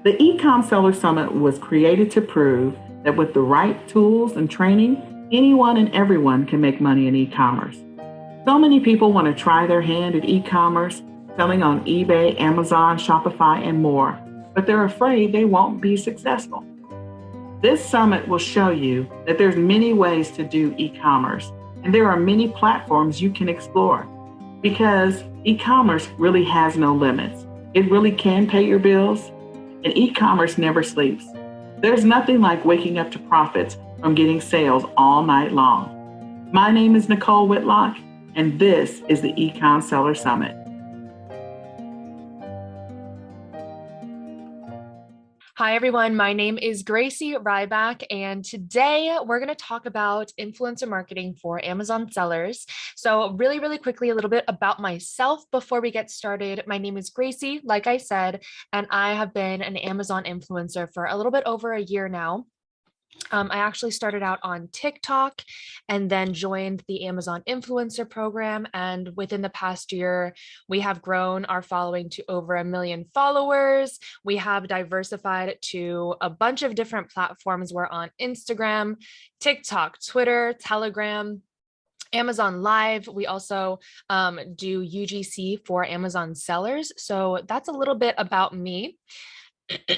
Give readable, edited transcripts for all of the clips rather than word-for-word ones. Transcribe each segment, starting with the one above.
The eCom Seller Summit was created to prove that with the right tools and training, anyone and everyone can make money in e-commerce. So many people want to try their hand at e-commerce, selling on eBay, Amazon, Shopify, and more, but they're afraid they won't be successful. This summit will show you that there's many ways to do e-commerce, and there are many platforms you can explore because e-commerce really has no limits. It really can pay your bills, and e-commerce never sleeps. There's nothing like waking up to profits from getting sales all night long. My name is Nicole Whitlock, and this is the eCom Seller Summit. Hi, everyone. My name is Gracey Ryback, and today we're going to talk about influencer marketing for Amazon sellers. So really quickly, a little bit about myself before we get started. My name is Gracey, like I said, and I have been an Amazon influencer for a little bit over a year now. I actually started out on TikTok and then joined the Amazon influencer program. And within the past year, we have grown our following to over 1 million followers. We have diversified to a bunch of different platforms. We're on Instagram, TikTok, Twitter, Telegram, Amazon Live. We also do UGC for Amazon sellers. So that's a little bit about me.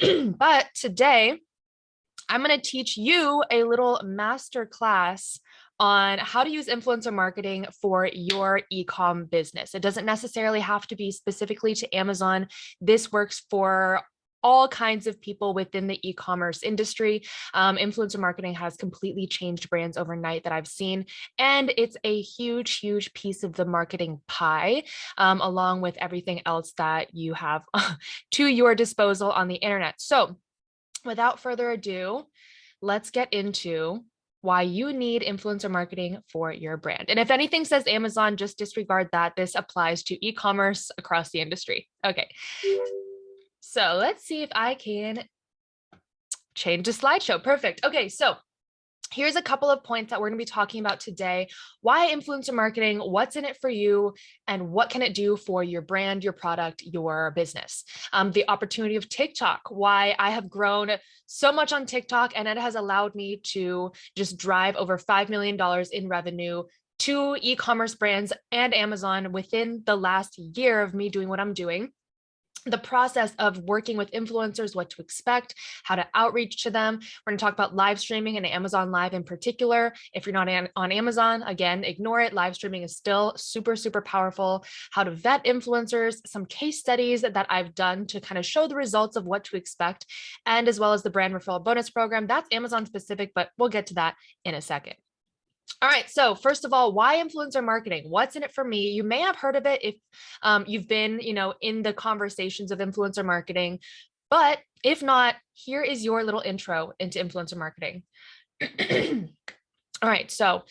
But today, I'm going to teach you a little master class on how to use influencer marketing for your e-com business. It doesn't necessarily have to be specifically to Amazon. This works for all kinds of people within the e-commerce industry. Influencer marketing has completely changed brands overnight that I've seen, and it's a huge piece of the marketing pie, along with everything else that you have to your disposal on the internet. So without further ado, let's get into why you need influencer marketing for your brand. And if anything says Amazon, just disregard that. This applies to e-commerce across the industry. Okay, so let's see if I can change the slideshow. Perfect. Okay, so here's a couple of points that we're going to be talking about today. Why influencer marketing? What's in it for you? And what can it do for your brand, your product, your business? The opportunity of TikTok, why I have grown so much on TikTok, and it has allowed me to just drive over $5 million in revenue to e-commerce brands and Amazon within the last year of me doing what I'm doing. The process of working with influencers, what to expect, how to outreach to them. We're going to talk about live streaming and Amazon Live in particular. If you're not on Amazon, again, ignore it. Live streaming is still super powerful. How to vet influencers, some case studies that I've done to kind of show the results of what to expect, and as well as the brand referral bonus program. That's Amazon specific, but we'll get to that in a second. All right, so first of all, why influencer marketing? What's in it for me? You may have heard of it if you've been, in the conversations of influencer marketing, but if not, here is your little intro into influencer marketing. All right, so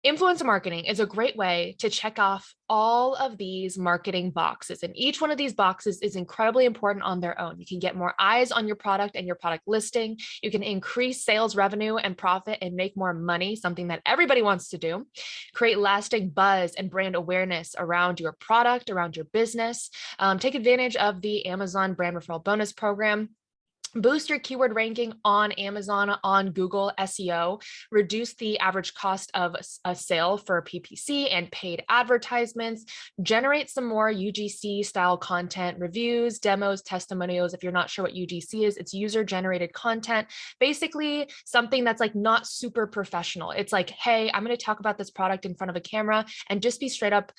influencer marketing is a great way to check off all of these marketing boxes, and each one of these boxes is incredibly important on their own. You can get more eyes on your product and your product listing. You can increase sales revenue and profit and make more money, something that everybody wants to do. Create lasting buzz and brand awareness around your product, around your business. Take advantage of the Amazon brand referral bonus program. Boost your keyword ranking on Amazon, on Google SEO, reduce the average cost of a sale for PPC and paid advertisements, generate some more UGC style content, reviews, demos, testimonials. If you're not sure what UGC is, it's user generated content, basically something that's like not super professional. It's like, hey, I'm going to talk about this product in front of a camera and just be straight up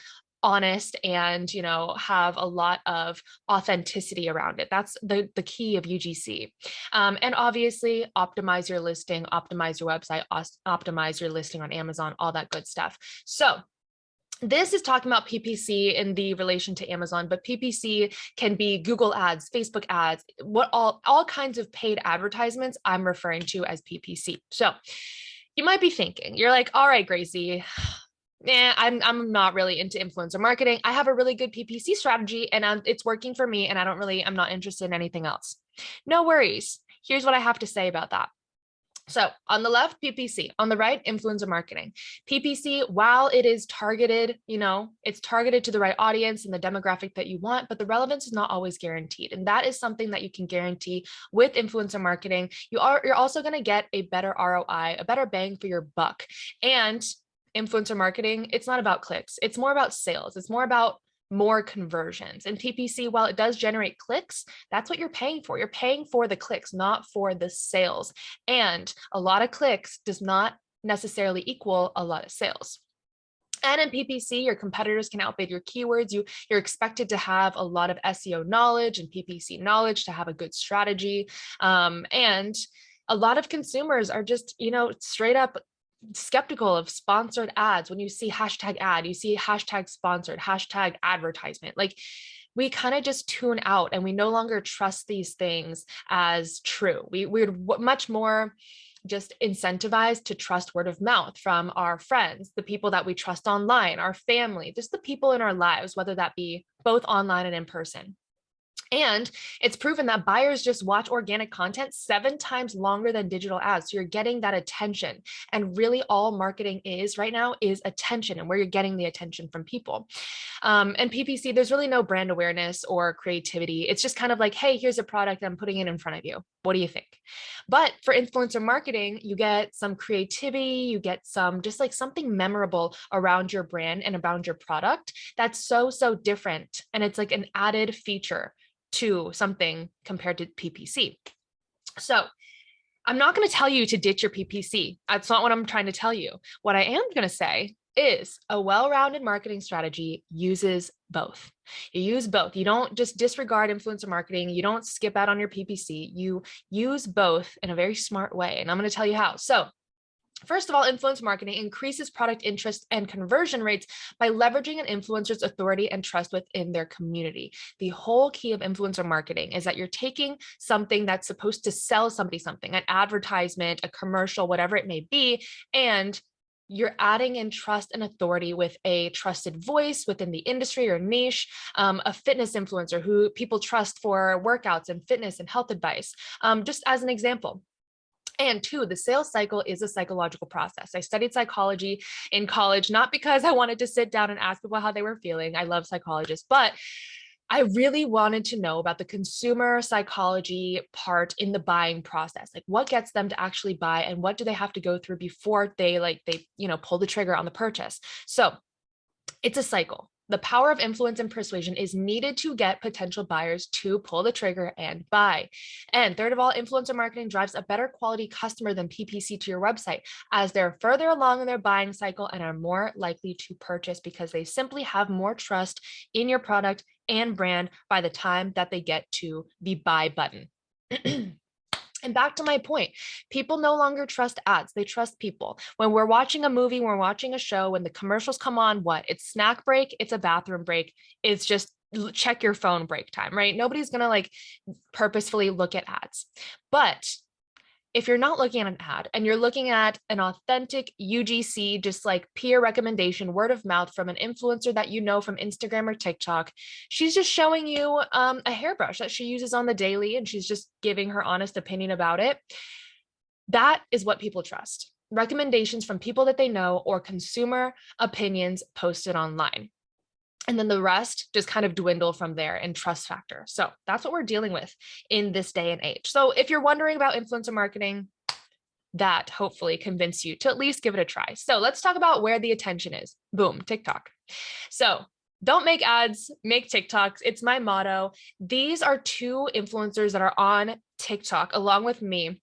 honest and have a lot of authenticity around it. That's the key of UGC. And obviously optimize your listing, optimize your website, optimize your listing on Amazon, all that good stuff. So this is talking about PPC in the relation to Amazon, but PPC can be Google ads, Facebook ads, what all kinds of paid advertisements I'm referring to as PPC. So you might be thinking, you're like, all right, Gracey, I'm not really into influencer marketing. I have a really good PPC strategy and it's working for me, and I'm not interested in anything else. No worries. Here's what I have to say about that. So on the left, PPC, on the right, influencer marketing. PPC, while it is targeted, it's targeted to the right audience and the demographic that you want, but the relevance is not always guaranteed. And that is something that you can guarantee with influencer marketing. You're also going to get a better ROI, a better bang for your buck. And influencer marketing, it's not about clicks. It's more about sales. It's more about more conversions. And PPC, while it does generate clicks, that's what you're paying for. You're paying for the clicks, not for the sales. And a lot of clicks does not necessarily equal a lot of sales. And in PPC, your competitors can outbid your keywords. You're expected to have a lot of SEO knowledge and PPC knowledge to have a good strategy. And a lot of consumers are just, straight up skeptical of sponsored ads. When you see hashtag ad, you see hashtag sponsored, hashtag advertisement. Like, we kind of just tune out and we no longer trust these things as true. We're much more just incentivized to trust word of mouth from our friends, the people that we trust online, our family, just the people in our lives, whether that be both online and in person. And it's proven that buyers just watch organic content 7 times longer than digital ads. So you're getting that attention. And really all marketing is right now is attention, and where you're getting the attention from people. And PPC, there's really no brand awareness or creativity. It's just kind of like, hey, here's a product, I'm putting it in front of you. What do you think? But for influencer marketing, you get some creativity, you get some just like something memorable around your brand and around your product that's so different. And it's like an added feature to something compared to PPC. So I'm not going to tell you to ditch your PPC. That's not what I'm trying to tell you. What I am going to say is a well-rounded marketing strategy uses both. You use both. You don't just disregard influencer marketing. You don't skip out on your PPC. You use both in a very smart way. And I'm going to tell you how. So first of all, influence marketing increases product interest and conversion rates by leveraging an influencer's authority and trust within their community. The whole key of influencer marketing is that you're taking something that's supposed to sell somebody something, an advertisement, a commercial, whatever it may be, and you're adding in trust and authority with a trusted voice within the industry or niche, a fitness influencer who people trust for workouts and fitness and health advice, just as an example. And two, the sales cycle is a psychological process. I studied psychology in college, not because I wanted to sit down and ask people how they were feeling. I love psychologists, but I really wanted to know about the consumer psychology part in the buying process. Like, what gets them to actually buy and what do they have to go through before they pull the trigger on the purchase. So it's a cycle. The power of influence and persuasion is needed to get potential buyers to pull the trigger and buy. And third of all, influencer marketing drives a better quality customer than PPC to your website, as they're further along in their buying cycle and are more likely to purchase because they simply have more trust in your product and brand by the time that they get to the buy button. And back to my point, people no longer trust ads. They trust people. When we're watching a movie, when we're watching a show, when the commercials come on, what? It's snack break, it's a bathroom break, it's just check your phone break time, right? Nobody's going to purposefully look at ads. But if you're not looking at an ad and you're looking at an authentic UGC, just like peer recommendation, word of mouth from an influencer that you know from Instagram or TikTok, she's just showing you a hairbrush that she uses on the daily and she's just giving her honest opinion about it. That is what people trust. Recommendations from people that they know or consumer opinions posted online. And then the rest just kind of dwindle from there in trust factor. So that's what we're dealing with in this day and age. So if you're wondering about influencer marketing, that hopefully convince you to at least give it a try. So let's talk about where the attention is. Boom, TikTok. So don't make ads, make TikToks. It's my motto. These are 2 influencers that are on TikTok along with me,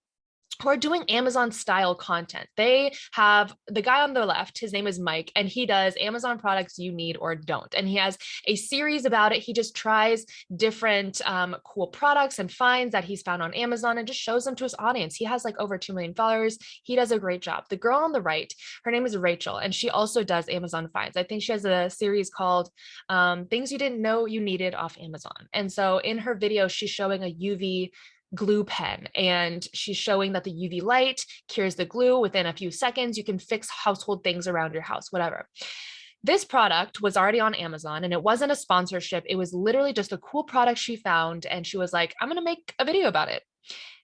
who are doing Amazon style content. They have the guy on the left, his name is Mike, and he does Amazon products you need or don't. And he has a series about it. He just tries different cool products and finds that he's found on Amazon and just shows them to his audience. He has over 2 million followers. He does a great job. The girl on the right, her name is Rachel, and she also does Amazon finds. I think she has a series called Things You Didn't Know You Needed off Amazon. And so in her video, she's showing a UV glue pen, and she's showing that the UV light cures the glue within a few seconds. You can fix household things around your house, whatever. This product was already on Amazon and it wasn't a sponsorship. It was literally just a cool product she found. And she was like, I'm going to make a video about it.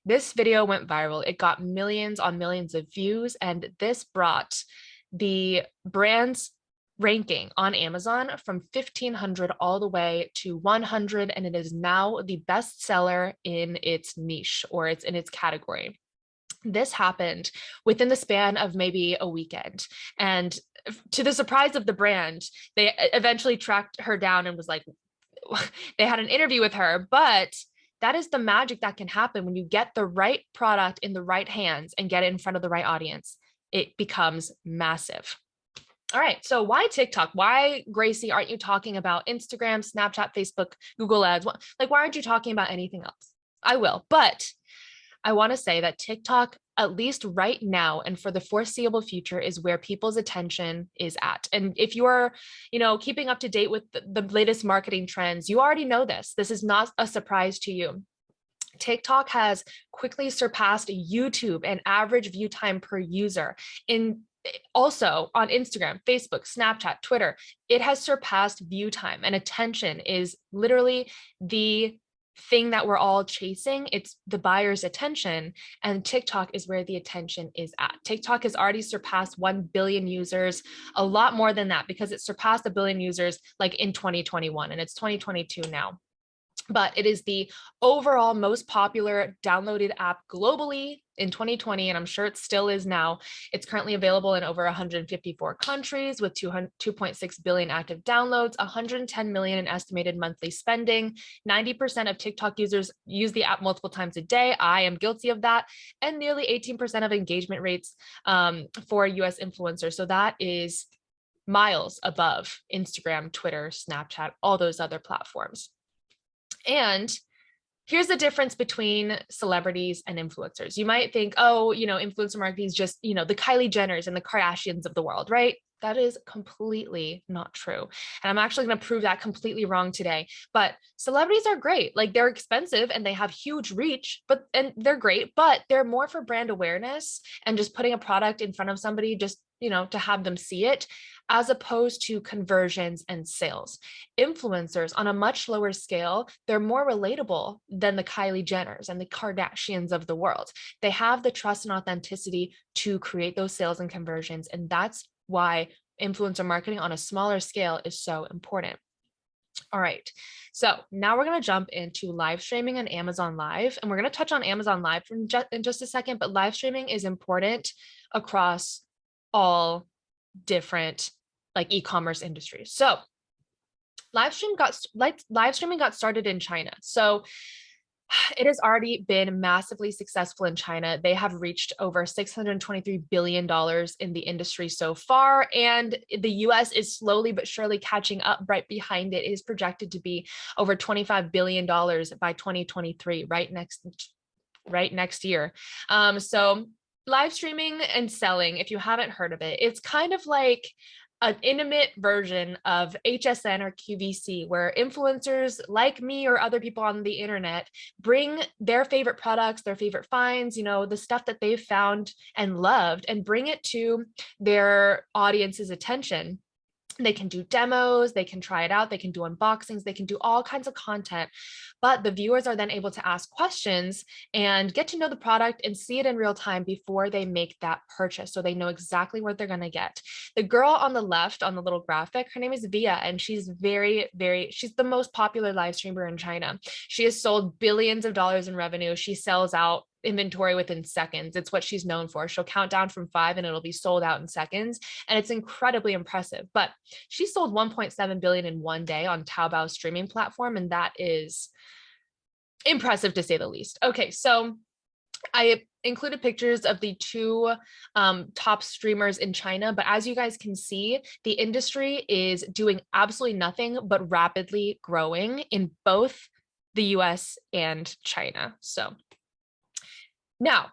This video went viral. It got millions on millions of views, and this brought the brand's ranking on Amazon from 1,500 all the way to 100, and it is now the best seller in its niche, or it's in its category. This happened within the span of maybe a weekend. And to the surprise of the brand, they eventually tracked her down and was like, they had an interview with her, but that is the magic that can happen when you get the right product in the right hands and get it in front of the right audience. It becomes massive. All right, so why TikTok? Why, Gracey, aren't you talking about Instagram, Snapchat, Facebook, Google Ads? Like, why aren't you talking about anything else? I will, but I want to say that TikTok, at least right now and for the foreseeable future, is where people's attention is at. And if you are, keeping up to date with the latest marketing trends, you already know this. This is not a surprise to you. TikTok has quickly surpassed YouTube and average view time per user. Also on Instagram, Facebook, Snapchat, Twitter, it has surpassed view time, and attention is literally the thing that we're all chasing. It's the buyer's attention, and TikTok is where the attention is at. TikTok has already surpassed 1 billion users, a lot more than that, because it surpassed 1 billion users like in 2021, and it's 2022 now. But it is the overall most popular downloaded app globally in 2020, and I'm sure it still is now. It's currently available in over 154 countries with 2.6 billion active downloads, 110 million in estimated monthly spending. 90% of TikTok users use the app multiple times a day. I am guilty of that. And nearly 18% of engagement rates for US influencers. So that is miles above Instagram, Twitter, Snapchat, all those other platforms. And here's the difference between celebrities and influencers. You might think, oh, influencer marketing is just, the Kylie Jenners and the Kardashians of the world, right? That is completely not true. And I'm actually going to prove that completely wrong today. But celebrities are great. Like, they're expensive and they have huge reach, and they're great, but they're more for brand awareness and just putting a product in front of somebody just, to have them see it, as opposed to conversions and sales. Influencers on a much lower scale, they're more relatable than the Kylie Jenners and the Kardashians of the world. They have the trust and authenticity to create those sales and conversions. And that's why influencer marketing on a smaller scale is so important. All right, so now we're going to jump into live streaming on Amazon Live, and we're going to touch on Amazon Live in just a second, but live streaming is important across all different e-commerce industries. So live streaming got started in China. So it has already been massively successful in China. They have reached over $623 billion in the industry so far. And the US is slowly but surely catching up right behind it. It is projected to be over $25 billion by 2023, right next year. So live streaming and selling, if you haven't heard of it, it's kind of like an intimate version of HSN or QVC, where influencers like me or other people on the internet bring their favorite products, their favorite finds, the stuff that they've found and loved, and bring it to their audience's attention. They can do demos, they can try it out, they can do unboxings, they can do all kinds of content, but the viewers are then able to ask questions and get to know the product and see it in real time before they make that purchase, so they know exactly what they're going to get. The girl on the left on the little graphic, her name is Via, and she's she's the most popular live streamer in China. She has sold billions of dollars in revenue. She sells out inventory within seconds. It's what she's known for. She'll count down from 5 and it'll be sold out in seconds. And it's incredibly impressive. But she sold 1.7 billion in one day on Taobao streaming platform. And that is impressive to say the least. Okay, so I included pictures of the two top streamers in China, but as you guys can see, the industry is doing absolutely nothing but rapidly growing in both the US and China. So now,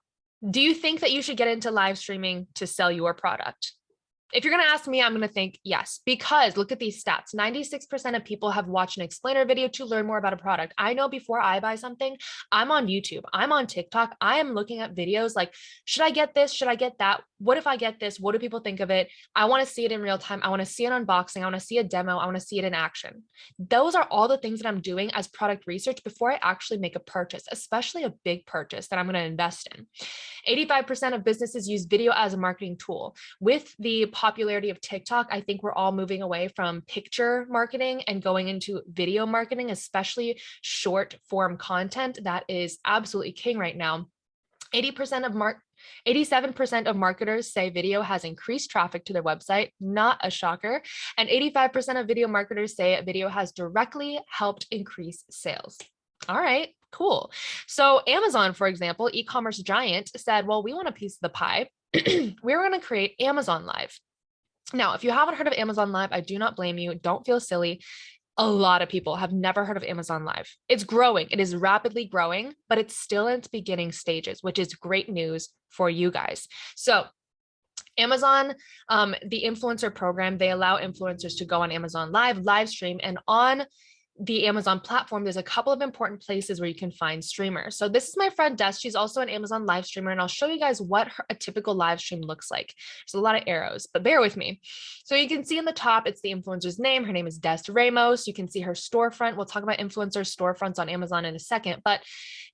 do you think that you should get into live streaming to sell your product? If you're going to ask me, I'm going to think yes, because look at these stats. 96% of people have watched an explainer video to learn more about a product. I know before I buy something, I'm on YouTube, I'm on TikTok, I am looking at videos like, should I get this? Should I get that? what if I get this? What do people think of it? I want to see it in real time. I want to see an unboxing. I want to see a demo. I want to see it in action. Those are all the things that I'm doing as product research before I actually make a purchase, especially a big purchase that I'm going to invest in. 85% of businesses use video as a marketing tool. With the popularity of TikTok, I think we're all moving away from picture marketing and going into video marketing, especially short form content. That is absolutely king right now. 87% of marketers say video has increased traffic to their website, not a shocker. And 85% of video marketers say video has directly helped increase sales. All right, cool. So Amazon, for example, e-commerce giant said, well, we want a piece of the pie. We're going to create Amazon Live. Now, if you haven't heard of Amazon Live, I do not blame you. Don't feel silly. A lot of people have never heard of Amazon Live. It's growing. It is rapidly growing, but it's still in its beginning stages, which is great news for you guys. So Amazon, the influencer program, they allow influencers to go on Amazon live stream, and on the Amazon platform, there's a couple of important places where you can find streamers. So this is my friend Des. She's also an Amazon live streamer, and I'll show you guys what a typical live stream looks like. There's a lot of arrows, but bear with me. So you can see in the top, it's the influencer's name. Her name is Des Ramos. You can see her storefront. We'll talk about influencer storefronts on Amazon in a second, but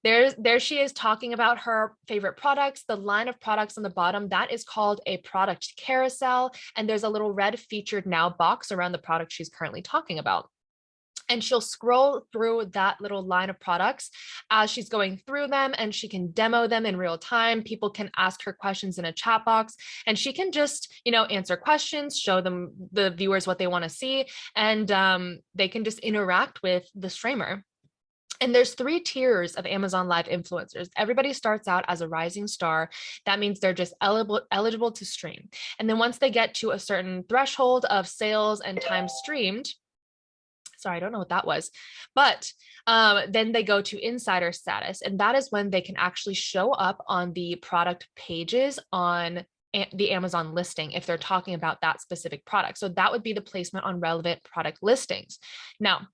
there she is talking about her favorite products. The line of products on the bottom, that is called a product carousel. And there's a little red featured now box around the product she's currently talking about. And she'll scroll through that little line of products as she's going through them, and she can demo them in real time. People can ask her questions in a chat box, and she can just, answer questions, show them, the viewers, what they want to see, and they can just interact with the streamer. And there's 3 tiers of Amazon Live influencers. Everybody starts out as a rising star. That means they're just eligible to stream. And then once they get to a certain threshold of sales and time streamed, sorry, I don't know what that was, but then they go to insider status, and that is when they can actually show up on the product pages on the Amazon listing if they're talking about that specific product. So that would be the placement on relevant product listings. Now,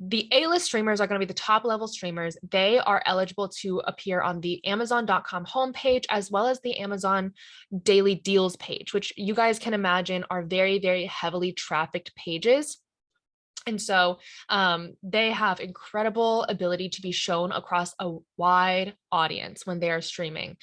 the A-list streamers are going to be the top level streamers. They are eligible to appear on the Amazon.com homepage, as well as the Amazon daily deals page, which you guys can imagine are very, very heavily trafficked pages. And so they have incredible ability to be shown across a wide audience when they are streaming.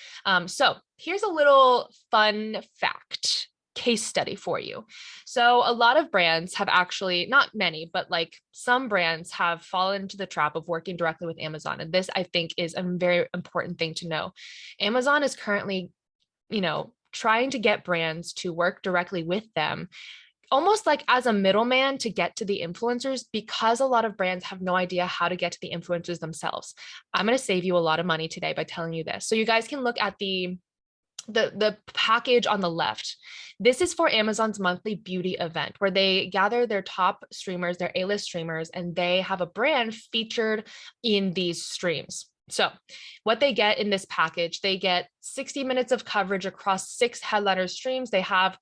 So here's a little fun fact, case study for you. So a lot of brands have actually, not many, but like some brands have fallen into the trap of working directly with Amazon. And this, I think, is a very important thing to know. Amazon is currently, trying to get brands to work directly with them, almost like as a middleman to get to the influencers, because a lot of brands have no idea how to get to the influencers themselves. I'm going to save you a lot of money today by telling you this. So you guys can look at the package on the left. This is for Amazon's monthly beauty event where they gather their top streamers, their A-list streamers, and they have a brand featured in these streams. So what they get in this package, they get 60 minutes of coverage across 6 headliner streams. They have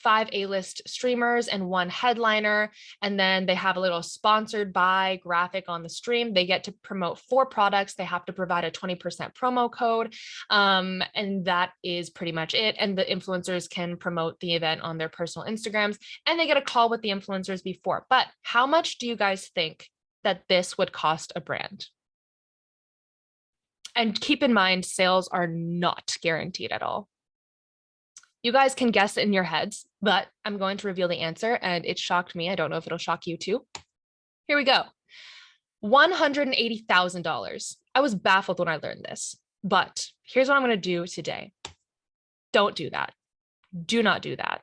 5 A-list streamers and 1 headliner. And then they have a little sponsored by graphic on the stream. They get to promote 4 products. They have to provide a 20% promo code. And that is pretty much it. And the influencers can promote the event on their personal Instagrams, and they get a call with the influencers before. But how much do you guys think that this would cost a brand? And keep in mind, sales are not guaranteed at all. You guys can guess in your heads, but I'm going to reveal the answer, and it shocked me. I don't know if it'll shock you too. Here we go. $180,000. I was baffled when I learned this, but here's what I'm going to do today. Don't do that. Do not do that.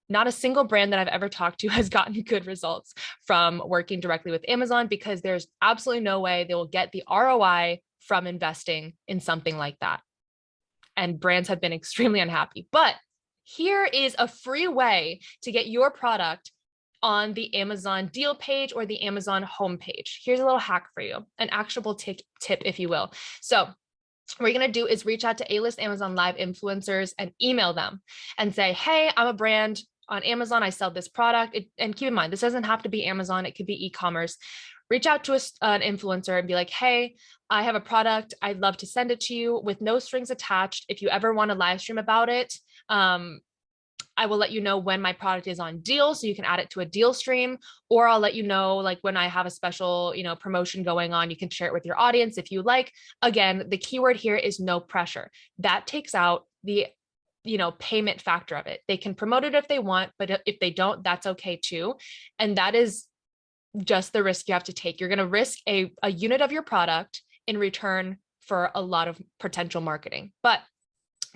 Not a single brand that I've ever talked to has gotten good results from working directly with Amazon, because there's absolutely no way they will get the ROI from investing in something like that. And brands have been extremely unhappy. But here is a free way to get your product on the Amazon deal page or the Amazon homepage. Here's a little hack for you, an actionable tip, if you will. So what you're going to do is reach out to A-list Amazon Live influencers and email them and say, hey, I'm a brand on Amazon. I sell this product. And keep in mind, this doesn't have to be Amazon. It could be e-commerce. reach out to an influencer and be like, hey, I have a product. I'd love to send it to you with no strings attached. If you ever want to live stream about it, I will let you know when my product is on deal, so you can add it to a deal stream, or I'll let you know like when I have a special, promotion going on. You can share it with your audience if you like. Again, the keyword here is no pressure. That takes out the payment factor of it. They can promote it if they want, but if they don't, that's okay too. And that is just the risk you have to take. You're going to risk a unit of your product in return for a lot of potential marketing. But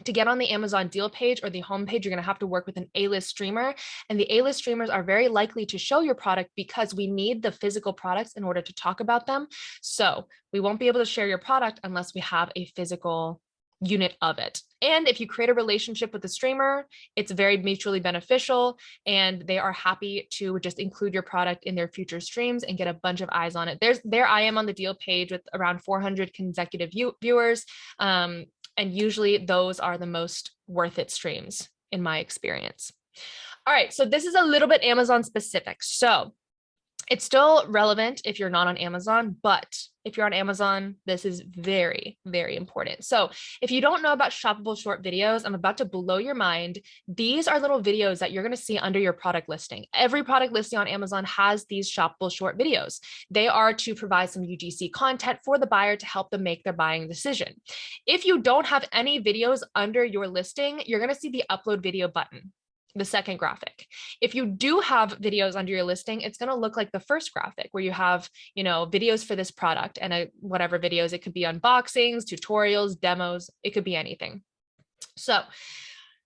to get on the Amazon deal page or the homepage, you're going to have to work with an A-list streamer. And the A-list streamers are very likely to show your product because we need the physical products in order to talk about them. So we won't be able to share your product unless we have a physical unit of it. And if you create a relationship with the streamer, it's very mutually beneficial, and they are happy to just include your product in their future streams and get a bunch of eyes on it. There I am on the deal page with around 400 consecutive viewers. And usually those are the most worth it streams in my experience. All right, so this is a little bit Amazon specific. So it's still relevant if you're not on Amazon, but if you're on Amazon, this is very, very important. So if you don't know about shoppable short videos, I'm about to blow your mind. These are little videos that you're going to see under your product listing. Every product listing on Amazon has these shoppable short videos. They are to provide some UGC content for the buyer to help them make their buying decision. If you don't have any videos under your listing, you're going to see the upload video button, the second graphic. If you do have videos under your listing, it's going to look like the first graphic where you have, videos for this product and whatever videos. It could be unboxings, tutorials, demos. It could be anything. So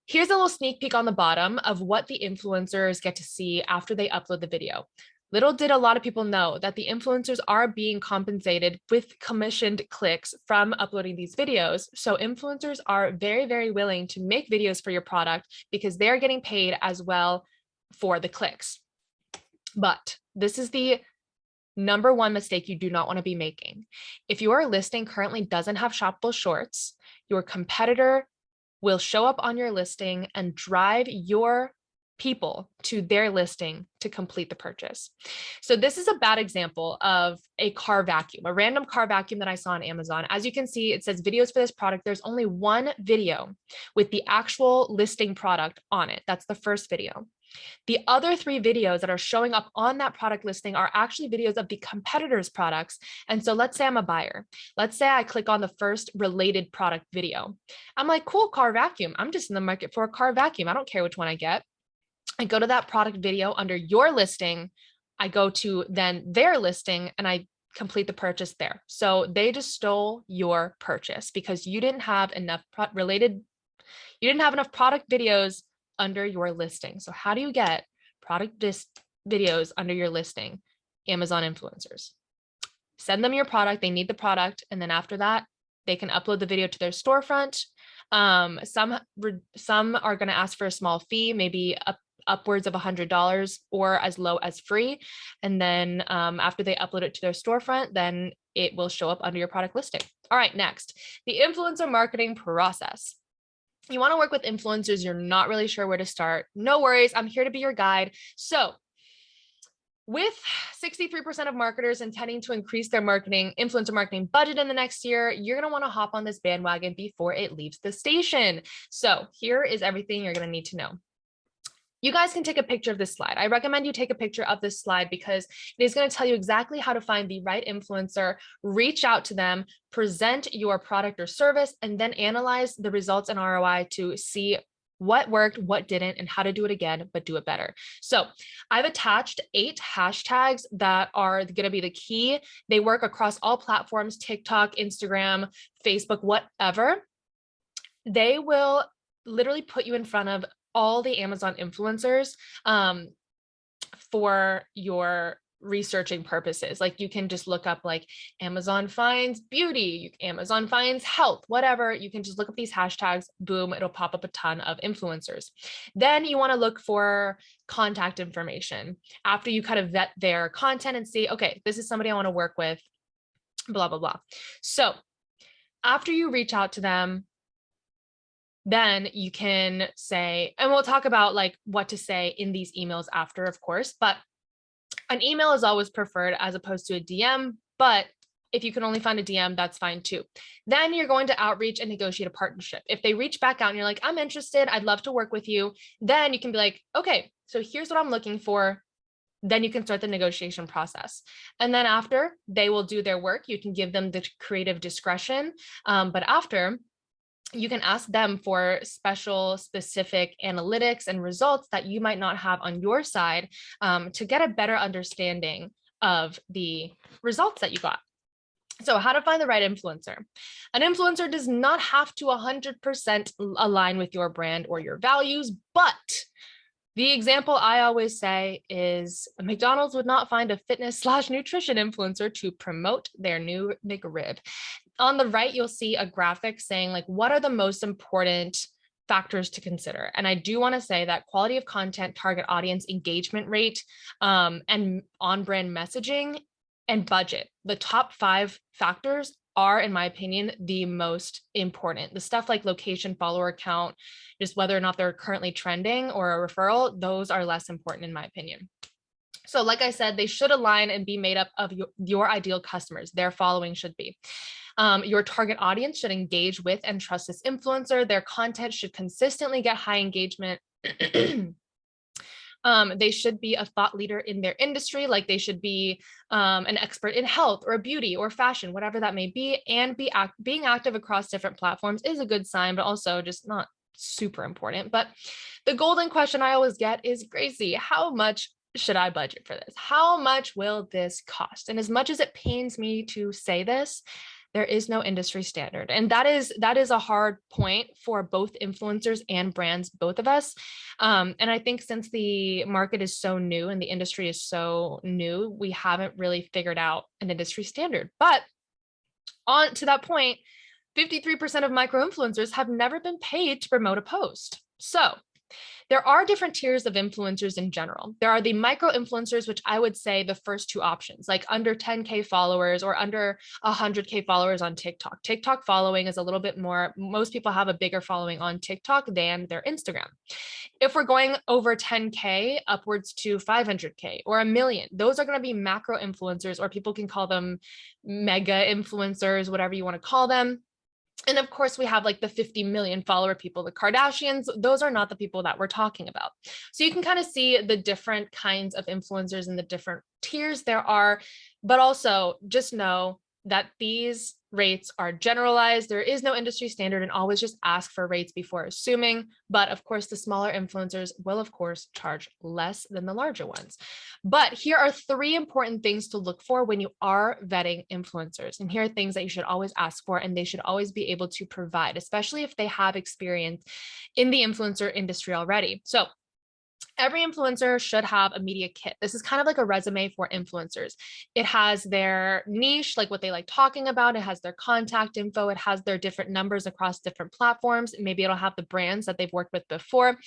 here's a little sneak peek on the bottom of what the influencers get to see after they upload the video. Little did a lot of people know that the influencers are being compensated with commissioned clicks from uploading these videos. So influencers are very, very willing to make videos for your product because they're getting paid as well for the clicks. But this is the number one mistake you do not want to be making. If your listing currently doesn't have shoppable shorts, your competitor will show up on your listing and drive your people to their listing to complete the purchase. So this is a bad example of a car vacuum, a random car vacuum that I saw on Amazon. As you can see, it says videos for this product. There's only one video with the actual listing product on it. That's the first video. The other three videos that are showing up on that product listing are actually videos of the competitors' products. And so let's say I'm a buyer. Let's say I click on the first related product video. I'm like, cool, car vacuum. I'm just in the market for a car vacuum. I don't care which one I get. I go to that product video under your listing. I go to then their listing and I complete the purchase there. So they just stole your purchase because you didn't have enough product videos under your listing. So how do you get product videos under your listing? Amazon influencers. Send them your product. They need the product. And then after that, they can upload the video to their storefront. Some are going to ask for a small fee, maybe upwards of $100 or as low as free. And then after they upload it to their storefront, then it will show up under your product listing. All right, next, the influencer marketing process. You want to work with influencers, you're not really sure where to start. No worries, I'm here to be your guide. So with 63% of marketers intending to increase their influencer marketing budget in the next year, you're going to want to hop on this bandwagon before it leaves the station. So here is everything you're going to need to know. You guys can take a picture of this slide. I recommend you take a picture of this slide because it is going to tell you exactly how to find the right influencer, reach out to them, present your product or service, and then analyze the results and ROI to see what worked, what didn't, and how to do it again, but do it better. So I've attached 8 hashtags that are going to be the key. They work across all platforms, TikTok, Instagram, Facebook, whatever. They will literally put you in front of all the Amazon influencers for your researching purposes. Like you can just look up like Amazon finds beauty, Amazon finds health, whatever. You can just look up these hashtags, boom, it'll pop up a ton of influencers. Then you want to look for contact information after you kind of vet their content and see, okay, this is somebody I want to work with, blah, blah, blah. So after you reach out to them, then you can say, and we'll talk about like what to say in these emails after, of course, but An email is always preferred as opposed to a DM, but if you can only find a DM, that's fine too. Then you're going to outreach and negotiate a partnership. If they reach back out and you're like, I'm interested, I'd love to work with you, then you can be like, okay, so here's what I'm looking for. Then you can start the negotiation process. And then after they will do their work, you can give them the creative discretion. But after, you can ask them for special, specific analytics and results that you might not have on your side to get a better understanding of the results that you got. So how to find the right influencer. An influencer does not have to 100% align with your brand or your values, but the example I always say is McDonald's would not find a fitness/nutrition influencer to promote their new McRib. On the right, you'll see a graphic saying like, what are the most important factors to consider? And I do want to say that quality of content, target audience, engagement rate, and on-brand messaging and budget. The top 5 factors are, in my opinion, the most important. The stuff like location, follower count, just whether or not they're currently trending or a referral, those are less important in my opinion. So like I said, they should align and be made up of your ideal customers. Their following should be. Your target audience should engage with and trust this influencer. Their content should consistently get high engagement. They should be a thought leader in their industry, like they should be an expert in health or beauty or fashion, whatever that may be, and being active across different platforms is a good sign, but also just not super important. But the golden question I always get is, Gracey, how much should I budget for this? How much will this cost? And as much as it pains me to say this, there is no industry standard. And that is a hard point for both influencers and brands, both of us. And I think since the market is so new and the industry is so new, we haven't really figured out an industry standard. But on to that point, 53% of micro influencers have never been paid to promote a post. So there are different tiers of influencers in general. There are the micro influencers, which I would say the first 2 options, like under 10K followers or under 100K followers on TikTok. TikTok following is a little bit more, most people have a bigger following on TikTok than their Instagram. If we're going over 10K upwards to 500K or a million, those are going to be macro influencers, or people can call them mega influencers, whatever you want to call them. And of course, we have like the 50 million follower people, the Kardashians. Those are not the people that we're talking about. So you can kind of see the different kinds of influencers and the different tiers there are, but also just know that these rates are generalized. There is no industry standard, and always just ask for rates before assuming. But of course, the smaller influencers will, of course, charge less than the larger ones. But here are 3 important things to look for when you are vetting influencers. And here are things that you should always ask for, and they should always be able to provide, especially if they have experience in the influencer industry already. So every influencer should have a media kit. This is kind of like a resume for influencers. It has their niche, like what they like talking about. It has their contact info. It has their different numbers across different platforms. Maybe it'll have the brands that they've worked with before.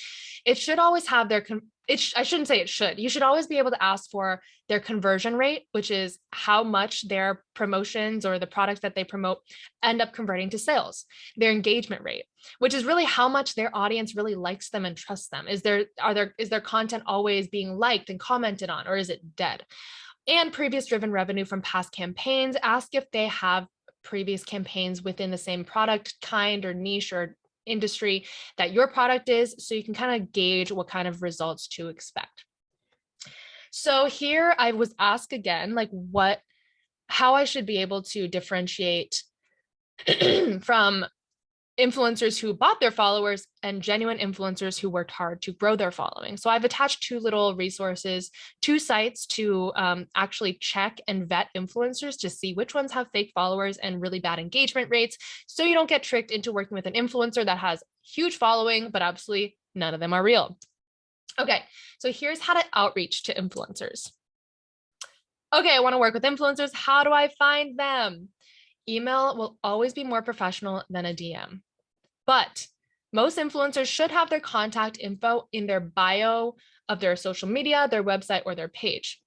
It should always have their, I shouldn't say it should. You should always be able to ask for their conversion rate, which is how much their promotions or the products that they promote end up converting to sales. Their engagement rate, which is really how much their audience really likes them and trusts them. Is their content always being liked and commented on, or is it dead? And previous driven revenue from past campaigns. Ask if they have previous campaigns within the same product kind or niche or industry that your product is, so you can kind of gauge what kind of results to expect. So here I was asked again, like how I should be able to differentiate from influencers who bought their followers and genuine influencers who worked hard to grow their following. So I've attached 2 little resources, 2 sites to actually check and vet influencers to see which ones have fake followers and really bad engagement rates, so you don't get tricked into working with an influencer that has huge following, but absolutely none of them are real. Okay, so here's how to outreach to influencers. Okay, I want to work with influencers. How do I find them? Email will always be more professional than a DM. But most influencers should have their contact info in their bio of their social media, their website, or their page.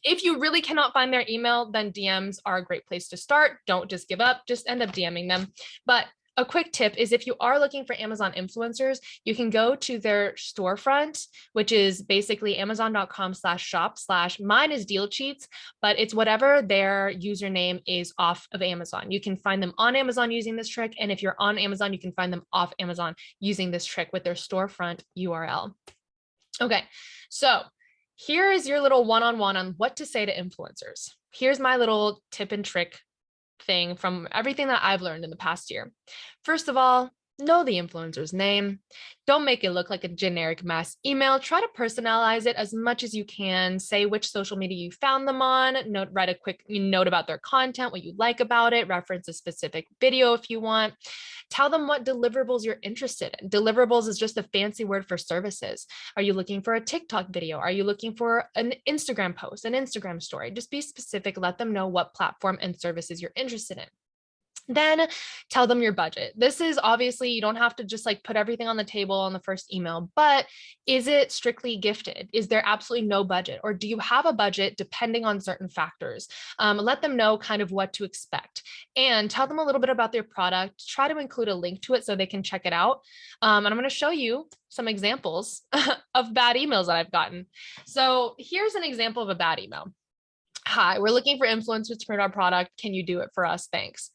If you really cannot find their email, then DMs are a great place to start. Don't just give up, just end up DMing them. But a quick tip is if you are looking for Amazon influencers, you can go to their storefront, which is basically amazon.com/shop/ mine is deal cheats, but it's whatever their username is off of Amazon. You can find them on Amazon using this trick. And if you're on Amazon, you can find them off Amazon using this trick with their storefront URL. Okay, so here is your little one-on-one on what to say to influencers. Here's my little tip and trick thing from everything that I've learned in the past year. First of all, know the influencer's name. Don't make it look like a generic mass email. Try to personalize it as much as you can. Say which social media you found them on. Write a quick note about their content, what you like about it. Reference a specific video if you want. Tell them what deliverables you're interested in. Deliverables is just a fancy word for services. Are you looking for a TikTok video? Are you looking for an Instagram post, an Instagram story? Just be specific. Let them know what platform and services you're interested in. Then tell them your budget. This is obviously, you don't have to just like put everything on the table on the first email, but is it strictly gifted? Is there absolutely no budget? Or do you have a budget depending on certain factors? Let them know kind of what to expect and tell them a little bit about their product. Try to include a link to it so they can check it out. And I'm going to show you some examples of bad emails that I've gotten. So here's an example of a bad email. Hi, we're looking for influencers to promote our product. Can you do it for us? Thanks.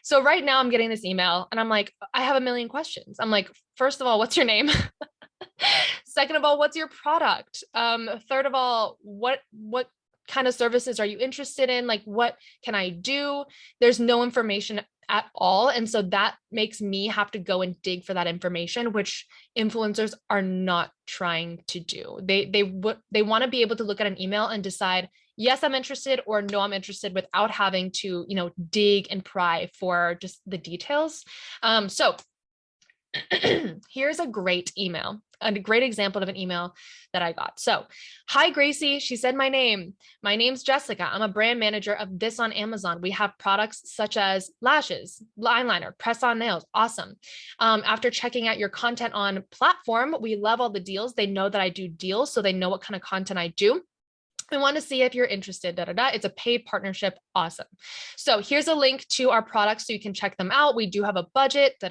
So right now I'm getting this email and I'm like, I have a million questions. I'm like, first of all, what's your name? Second of all, what's your product? Third of all, what kind of services are you interested in? Like, what can I do? There's no information at all. And so that makes me have to go and dig for that information, which influencers are not trying to do. They want to be able to look at an email and decide, yes, I'm interested, or no, I'm interested, without having to, dig and pry for just the details. So here's a great email, a great example of an email that I got. So, hi, Gracey. She said my name. My name's Jessica. I'm a brand manager of this on Amazon. We have products such as lashes, eyeliner, press-on nails. Awesome. After checking out your content on platform, we love all the deals. They know that I do deals, so they know what kind of content I do. I want to see if you're interested. It's a paid partnership. Awesome. So here's a link to our products so you can check them out. We do have a budget.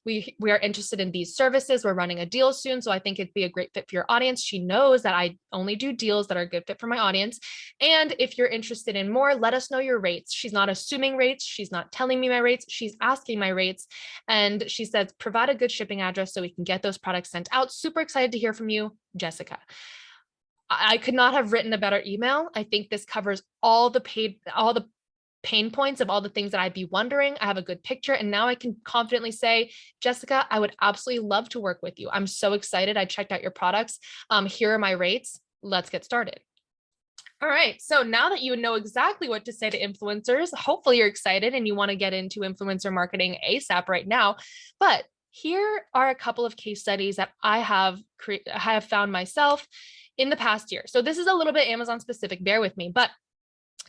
We are interested in these services. We're running a deal soon, so I think it'd be a great fit for your audience. She knows that I only do deals that are a good fit for my audience. And if you're interested in more, let us know your rates. She's not assuming rates. She's not telling me my rates. She's asking my rates. And she says, provide a good shipping address so we can get those products sent out. Super excited to hear from you, Jessica. I could not have written a better email. I think this covers all the pain points of all the things that I'd be wondering. I have a good picture, and now I can confidently say, Jessica, I would absolutely love to work with you. I'm so excited. I checked out your products. Here are my rates. Let's get started. All right. So now that you know exactly what to say to influencers, hopefully you're excited and you want to get into influencer marketing ASAP right now. But here are a couple of case studies that I have found myself in the past year. So this is a little bit Amazon specific, bear with me, but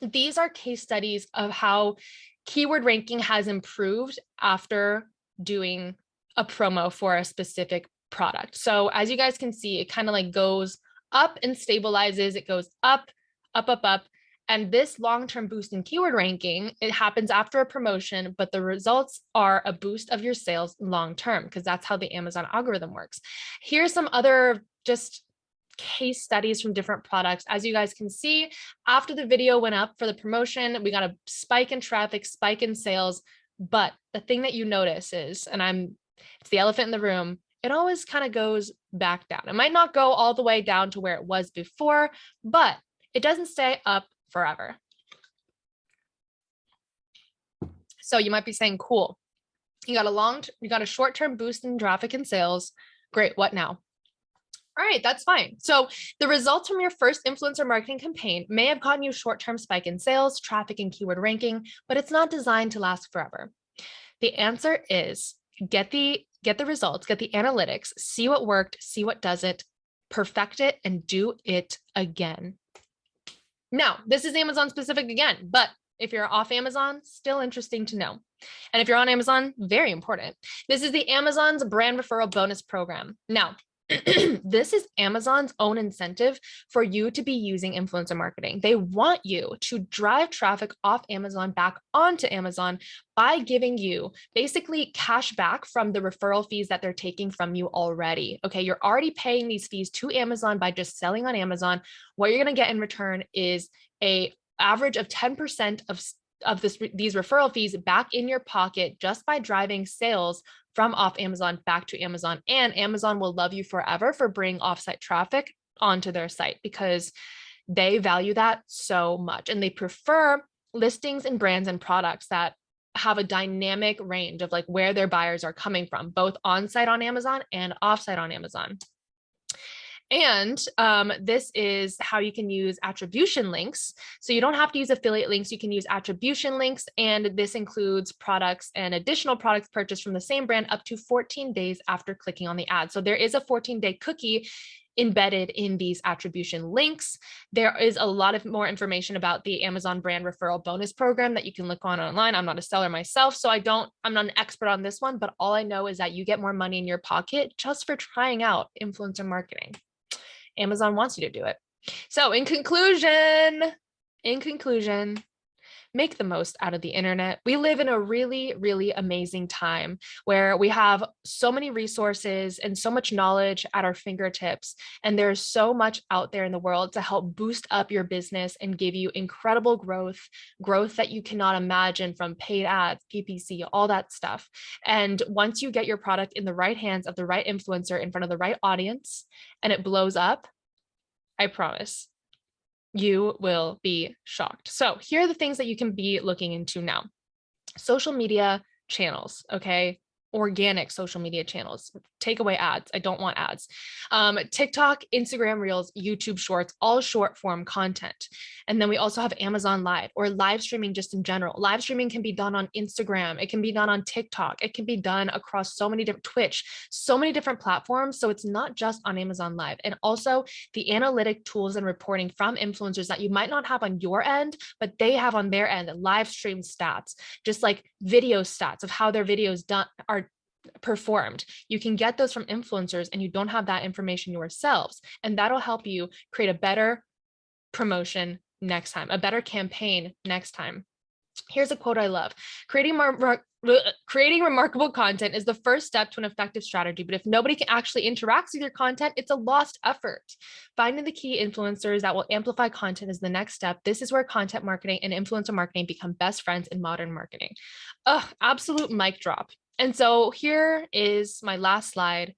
these are case studies of how keyword ranking has improved after doing a promo for a specific product. So as you guys can see, it kind of like goes up and stabilizes. It goes up, up, up, up. And this long-term boost in keyword ranking, it happens after a promotion, but the results are a boost of your sales long-term, because that's how the Amazon algorithm works. Here's some other just case studies from different products. As you guys can see, after the video went up for the promotion, we got a spike in traffic, spike in sales. But the thing that you notice is, it's the elephant in the room, it always kind of goes back down. It might not go all the way down to where it was before, but it doesn't stay up forever. So you might be saying, cool, you got a short-term boost in traffic and sales. Great, what now? All right, that's fine. So the results from your first influencer marketing campaign may have gotten you short-term spike in sales, traffic, and keyword ranking, but it's not designed to last forever. The answer is get the results, get the analytics, see what worked, see what doesn't, perfect it, and do it again. Now, this is Amazon specific again, but if you're off Amazon, still interesting to know. And if you're on Amazon, very important. This is the Amazon's brand referral bonus program. Now, This is Amazon's own incentive for you to be using influencer marketing. They want you to drive traffic off Amazon back onto Amazon by giving you basically cash back from the referral fees that they're taking from you already. Okay, you're already paying these fees to Amazon by just selling on Amazon. What you're going to get in return is a average of 10% of these referral fees back in your pocket just by driving sales from off Amazon back to Amazon. And Amazon will love you forever for bringing offsite traffic onto their site because they value that so much. And they prefer listings and brands and products that have a dynamic range of like where their buyers are coming from, both on-site on Amazon and off-site on Amazon. And this is how you can use attribution links. So you don't have to use affiliate links. You can use attribution links. And this includes products and additional products purchased from the same brand up to 14 days after clicking on the ad. So there is a 14-day cookie embedded in these attribution links. There is a lot of more information about the Amazon brand referral bonus program that you can look on online. I'm not a seller myself, so I'm not an expert on this one, but all I know is that you get more money in your pocket just for trying out influencer marketing. Amazon wants you to do it. So in conclusion, make the most out of the internet. We live in a really, really amazing time where we have so many resources and so much knowledge at our fingertips. And there's so much out there in the world to help boost up your business and give you incredible growth that you cannot imagine from paid ads, PPC, all that stuff. And once you get your product in the right hands of the right influencer in front of the right audience and it blows up, I promise you will be shocked. So here are the things that you can be looking into now. Social media channels, okay? Organic social media channels. Take away ads. I don't want ads. TikTok, Instagram Reels, YouTube Shorts, all short form content. And then we also have Amazon Live or live streaming just in general. Live streaming can be done on Instagram. It can be done on TikTok. It can be done across so many different Twitch, so many different platforms. So it's not just on Amazon Live. And also the analytic tools and reporting from influencers that you might not have on your end, but they have on their end, live stream stats, just like video stats of how their videos are performed. You can get those from influencers and you don't have that information yourselves. And that'll help you create a better promotion next time, a better campaign next time. Here's a quote I love. Creating remarkable content is the first step to an effective strategy, but if nobody can actually interact with your content, it's a lost effort. Finding the key influencers that will amplify content is the next step. This is where content marketing and influencer marketing become best friends in modern marketing. Absolute mic drop. And so here is my last slide.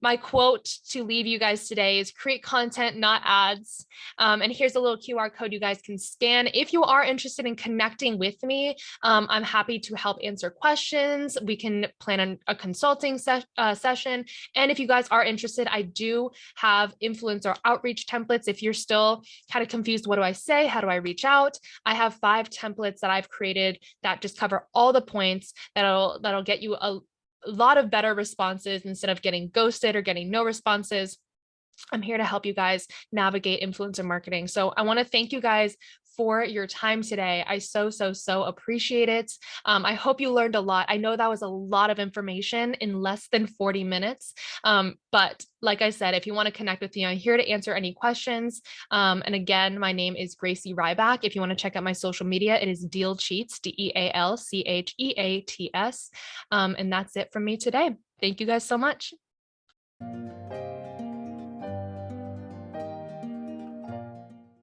My quote to leave you guys today is create content, not ads. And here's a little QR code you guys can scan. If you are interested in connecting with me, I'm happy to help answer questions. We can plan a consulting session. And if you guys are interested, I do have influencer outreach templates. If you're still kind of confused, what do I say? How do I reach out? I have 5 templates that I've created that just cover all the points that'll get you a lot of better responses instead of getting ghosted or getting no responses. I'm here to help you guys navigate influencer marketing. So I want to thank you guys for your time today. I so appreciate it. I hope you learned a lot. I know that was a lot of information in less than 40 minutes. But like I said, if you want to connect with me, I'm here to answer any questions. And again, my name is Gracey Ryback. If you want to check out my social media, it is Deal Cheats, DEALCHEATS. And that's it from me today. Thank you guys so much.